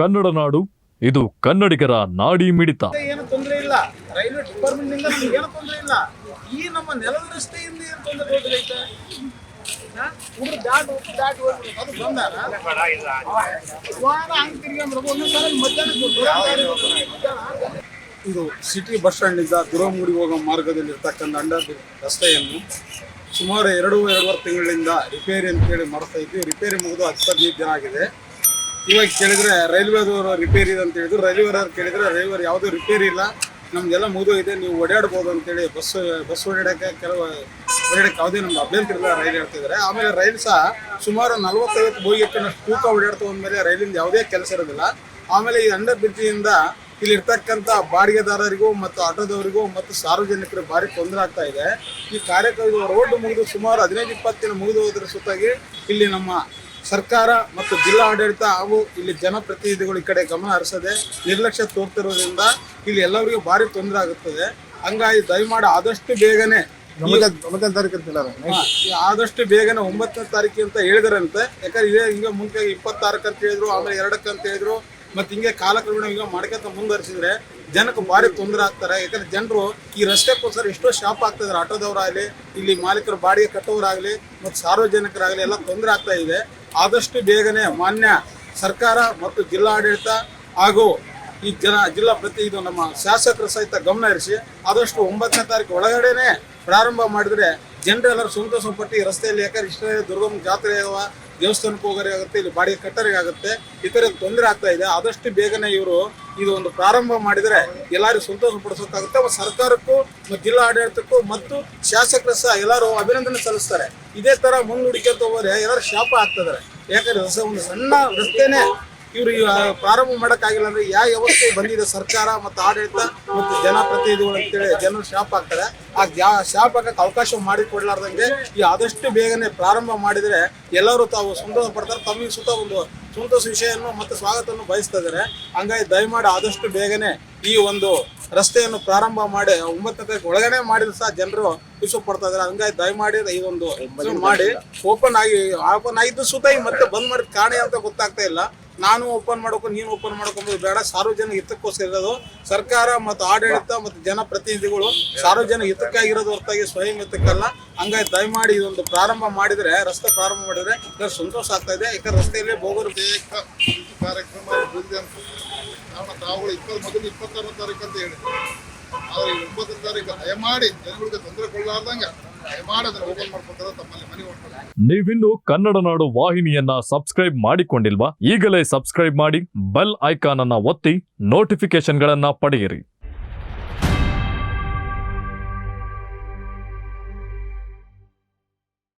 ಕನ್ನಡ ನಾಡು, ಇದು ಕನ್ನಡಿಗರ ನಾಡಿ ಮಿಡಿತ. ಏನು ತೊಂದರೆ ಇಲ್ಲ, ರೈಲ್ವೆ ಡಿಪಾರ್ಟ್ಮೆಂಟ್ ನಿಂದ ನಮ್ಗೆ ಏನು ತೊಂದರೆ ಇಲ್ಲ. ಈ ನಮ್ಮ ನೆಲದ ರಸ್ತೆಯಿಂದ ಏನು ತೊಂದರೆ ಐತೆ? ಹುಡುಗ ದಾಟಿ ಹೋಗ್ಬೇಕು, ಅದು ಬಂದಾರ ಹಂಗೆ ತಿರ್ಗಿ ಒಂದೊಂದ್ಸಲ ಮಧ್ಯಾಹ್ನ. ಇದು ಸಿಟಿ ಬಸ್ ಸ್ಟ್ಯಾಂಡಿಂದ ದುರಮುಡಿ ಹೋಗೋ ಮಾರ್ಗದಲ್ಲಿರ್ತಕ್ಕಂಥ ಅಂಡರ್ ರಸ್ತೆಯನ್ನು ಸುಮಾರು 2.5 ತಿಂಗಳಿಂದ ರಿಪೇರಿ ಅಂತೇಳಿ ಮಾಡ್ತಾ ಇದ್ವಿ. ರಿಪೇರಿ ಮುಗಿದು 10-15 ದಿನ ಆಗಿದೆ. ಇವಾಗ ಕೇಳಿದ್ರೆ ರೈಲ್ವೆದವರು ರಿಪೇರಿ ಇದೆ ಅಂತ ಹೇಳಿದ್ರು. ರೈಲ್ವೆದವ್ರು ಕೇಳಿದ್ರೆ ರೈಲ್ವೆ ಯಾವುದೂ ರಿಪೇರಿ ಇಲ್ಲ, ನಮ್ದೆಲ್ಲ ಮುಗಿದು ಇದೆ, ನೀವು ಓಡಾಡ್ಬೋದು ಅಂತೇಳಿ ಬಸ್ ಓಡಾಡೋಕ್ಕೆ ಓಡಾಡೋಕ್ಕೆ ಯಾವುದೇ ನಮ್ಗೆ ಅಭ್ಯಂತರ ಇಲ್ಲ ರೈಲ್ ಹೇಳ್ತಿದ್ದಾರೆ. ಆಮೇಲೆ ರೈಲ್ ಸಹ ಸುಮಾರು 40-50 ಬೋಗಿಯಷ್ಟು ತೂಕ ಓಡಾಡ್ತು ಅಂದಮೇಲೆ ರೈಲಿಂದ ಯಾವುದೇ ಕೆಲಸ ಇರೋದಿಲ್ಲ. ಆಮೇಲೆ ಈ ಅಂಡರ್ ಬ್ರಿಡ್ಜಿಯಿಂದ ಇಲ್ಲಿ ಇರ್ತಕ್ಕಂಥ ಬಾಡಿಗೆದಾರರಿಗೂ ಮತ್ತು ಆಟೋದವರಿಗೂ ಮತ್ತು ಸಾರ್ವಜನಿಕರಿಗೆ ಭಾರಿ ತೊಂದರೆ ಆಗ್ತಾ ಇದೆ. ಈ ಕಾರ್ಯಕ್ರಮ ರೋಡ್ ಮುಗಿದು ಸುಮಾರು 15-20 ದಿನ ಮುಗಿದು ಹೋದ್ರ ಸುತ್ತಾಗಿ ಇಲ್ಲಿ ನಮ್ಮ ಸರ್ಕಾರ ಮತ್ತು ಜಿಲ್ಲಾ ಆಡಳಿತ ಹಾಗೂ ಇಲ್ಲಿ ಜನಪ್ರತಿನಿಧಿಗಳು ಈ ಕಡೆ ಗಮನ ಹರಿಸದೆ ನಿರ್ಲಕ್ಷ್ಯ ತೋರ್ತಿರೋದ್ರಿಂದ ಇಲ್ಲಿ ಎಲ್ಲರಿಗೂ ಭಾರಿ ತೊಂದರೆ ಆಗುತ್ತದೆ. ಹಂಗಾಗಿ ದಯಮಾಡಿ ಆದಷ್ಟು ಬೇಗನೆ 9ನೇ ತಾರೀಕು ಆದಷ್ಟು ಬೇಗನೆ 9ನೇ ತಾರೀಕು ಅಂತ ಹೇಳಿದಾರಂತೆ. ಯಾಕಂದ್ರೆ ಇದೇ ಹಿಂಗೆ ಮುಂಚೆ 26 ಅಂತ ಹೇಳಿದ್ರು, ಆಮೇಲೆ 2 ಅಂತ ಹೇಳಿದ್ರು. ಮತ್ತು ಹಿಂಗೆ ಕಾಲಕ್ರಮೇಣ ಹಿಂಗೆ ಮಾಡ್ಕೊಂತ ಮುಂದುವರಿಸಿದ್ರೆ ಜನಕ್ಕೆ ಭಾರಿ ತೊಂದರೆ ಆಗ್ತಾರೆ. ಯಾಕಂದ್ರೆ ಜನರು ಈ ರಸ್ತೆಗೋಸ್ಕರ ಎಷ್ಟೋ ಶಾಪ್ ಆಗ್ತಿದ್ದಾರೆ. ಆಟೋದವರಾಗಲಿ, ಇಲ್ಲಿ ಮಾಲೀಕರು ಬಾಡಿಗೆ ಕಟ್ಟೋರಾಗಲಿ ಮತ್ತು ಸಾರ್ವಜನಿಕರಾಗಲಿ ಎಲ್ಲ ತೊಂದರೆ ಆಗ್ತಾ ಇದೆ. ಆದಷ್ಟು ಬೇಗನೆ ಮಾನ್ಯ ಸರ್ಕಾರ ಮತ್ತು ಜಿಲ್ಲಾಡಳಿತ ಹಾಗೂ ಈ ಜಿಲ್ಲಾ ಇದು ನಮ್ಮ ಶಾಸಕರ ಸಹಿತ ಗಮನ ಹರಿಸಿ ಆದಷ್ಟು 9ನೇ ತಾರೀಕು ಒಳಗಡೆನೆ ಪ್ರಾರಂಭ ಮಾಡಿದ್ರೆ ಜನರೆಲ್ಲರೂ ಸಂತೋಷಪಟ್ಟು ಈ ರಸ್ತೆಯಲ್ಲಿ, ಯಾಕಂದ್ರೆ ಇಷ್ಟ ದುರ್ಗಮ್ಮ ಜಾತ್ರೆ ದೇವಸ್ಥಾನಕ್ಕೆ ಹೋಗೋರಿಗೆ ಆಗುತ್ತೆ, ಇಲ್ಲಿ ಬಾಡಿಗೆ ಕಟ್ಟರಿಗೆ ಆಗುತ್ತೆ, ಈ ಥರ ತೊಂದರೆ ಆಗ್ತಾ ಇದೆ. ಆದಷ್ಟು ಬೇಗನೆ ಇವರು ಇದು ಒಂದು ಪ್ರಾರಂಭ ಮಾಡಿದರೆ ಎಲ್ಲರಿಗೂ ಸಂತೋಷ ಪಡಿಸೋಕ್ಕಾಗುತ್ತೆ. ಮತ್ತು ಸರ್ಕಾರಕ್ಕೂ ಮತ್ತು ಜಿಲ್ಲಾ ಆಡಳಿತಕ್ಕೂ ಮತ್ತು ಶಾಸಕರು ಸಹ ಎಲ್ಲರೂ ಅಭಿನಂದನೆ ಸಲ್ಲಿಸ್ತಾರೆ. ಇದೇ ಥರ ಮುಂದೂಡಿಕೆಂತ ಹೋದರೆ ಎಲ್ಲರೂ ಶಾಪ ಆಗ್ತಿದ್ದಾರೆ. ಯಾಕಂದ್ರೆ ಒಂದು ಸಣ್ಣ ರಸ್ತೆನೇ ಇವರು ಪ್ರಾರಂಭ ಮಾಡೋಕ್ಕಾಗಿಲ್ಲ ಅಂದರೆ ಯಾವ ವ್ಯವಸ್ಥೆ ಬಂದಿದೆ ಸರ್ಕಾರ ಮತ್ತು ಆಡಳಿತ ಮತ್ತು ಜನಪ್ರತಿನಿಧಿಗಳು ಅಂತೇಳಿ ಜನರು ಶಾಪ್ ಆಗ್ತಾರೆ. ಆ ಶಾಪ್ ಹಾಕಕ್ಕೆ ಅವಕಾಶ ಮಾಡಿಕೊಡ್ಲಾರ್ದಂಗೆ ಈ ಆದಷ್ಟು ಬೇಗನೆ ಪ್ರಾರಂಭ ಮಾಡಿದರೆ ಎಲ್ಲರೂ ತಾವು ಸಂತೋಷ ಪಡ್ತಾರೆ. ತಮಗೆ ಸುತ್ತ ಒಂದು ಸಂತೋಷ ವಿಷಯವನ್ನು ಮತ್ತು ಸ್ವಾಗತವನ್ನು ಬಯಸ್ತಾ ಇದ್ದಾರೆ. ಹಂಗಾಗಿ ದಯಮಾಡಿ ಆದಷ್ಟು ಬೇಗನೆ ಈ ಒಂದು ರಸ್ತೆಯನ್ನು ಪ್ರಾರಂಭ ಮಾಡಿ 9ನೇ ತಾರೀಕು ಒಳಗಡೆ ಮಾಡಿದ್ರು ಸಹ ಜನರು ಖುಷಿ ಪಡ್ತಾ ಇದ್ದಾರೆ. ಹಂಗಾಗಿ ದಯಮಾಡಿ ಇದೊಂದು ಮಾಡಿ ಓಪನ್ ಆಗಿದ್ದು ಸುತ್ತ ಮತ್ತೆ ಬಂದ್ ಮಾಡಿದ ಕಾರಣ ಅಂತ ಗೊತ್ತಾಗ್ತಾ ಇಲ್ಲ. ನಾನು ಓಪನ್ ಮಾಡೋಕು ನೀನು ಓಪನ್ ಮಾಡ್ಕೊಂಬೋದು ಬೇಡ, ಸಾರ್ವಜನಿಕ ಹಿತಕ್ಕೋಸ್ಕರ ಇರೋದು. ಸರ್ಕಾರ ಮತ್ತು ಆಡಳಿತ ಮತ್ತು ಜನಪ್ರತಿನಿಧಿಗಳು ಸಾರ್ವಜನಿಕ ಹಿತಕ್ಕಾಗಿರೋದು ಹೊರತಾಗಿ ಸ್ವಯಂ ಹಿತಕ್ಕಲ್ಲ. ಹಂಗಾಗಿ ದಯಮಾಡಿ ಇದೊಂದು ಪ್ರಾರಂಭ ಮಾಡಿದರೆ, ರಸ್ತೆ ಪ್ರಾರಂಭ ಮಾಡಿದರೆ ಎಲ್ಲರೂ ಸಂತೋಷ ಆಗ್ತಾ ಇದೆ. ಯಾಕಂದ್ರೆ ರಸ್ತೆಯಲ್ಲಿ ಹೋಗೋರು ಕಾರ್ಯಕ್ರಮ ತಾವುಗಳು 26ನೇ ತಾರೀಕು ಅಂತ ಹೇಳಿ, ಆದರೆ 9ನೇ ತಾರೀಕು ದಯಮಾಡಿ ಜನಗಳಿಗೆ ತೊಂದರೆ ಕೊಳ್ಳಾರ್ದಂಗೆ ದಯಮಾಡಿ ಅದನ್ನು ಓಪನ್ ಮಾಡ್ಕೊತಾರೆ. ತಮ್ಮಲ್ಲಿ ಮನವಿ ಮಾಡ್ತಾರೆ. ನೀವಿನ್ನು ಕನ್ನಡ ನಾಡು ವಾಹಿನಿಯನ್ನ ಸಬ್ಸ್ಕ್ರೈಬ್ ಮಾಡಿಕೊಂಡಿಲ್ವಾ? ಈಗಲೇ ಸಬ್ಸ್ಕ್ರೈಬ್ ಮಾಡಿ, ಬೆಲ್ ಐಕಾನ್ ಅನ್ನ ಒತ್ತಿ ನೋಟಿಫಿಕೇಶನ್ಗಳನ್ನ ಪಡೆಯಿರಿ.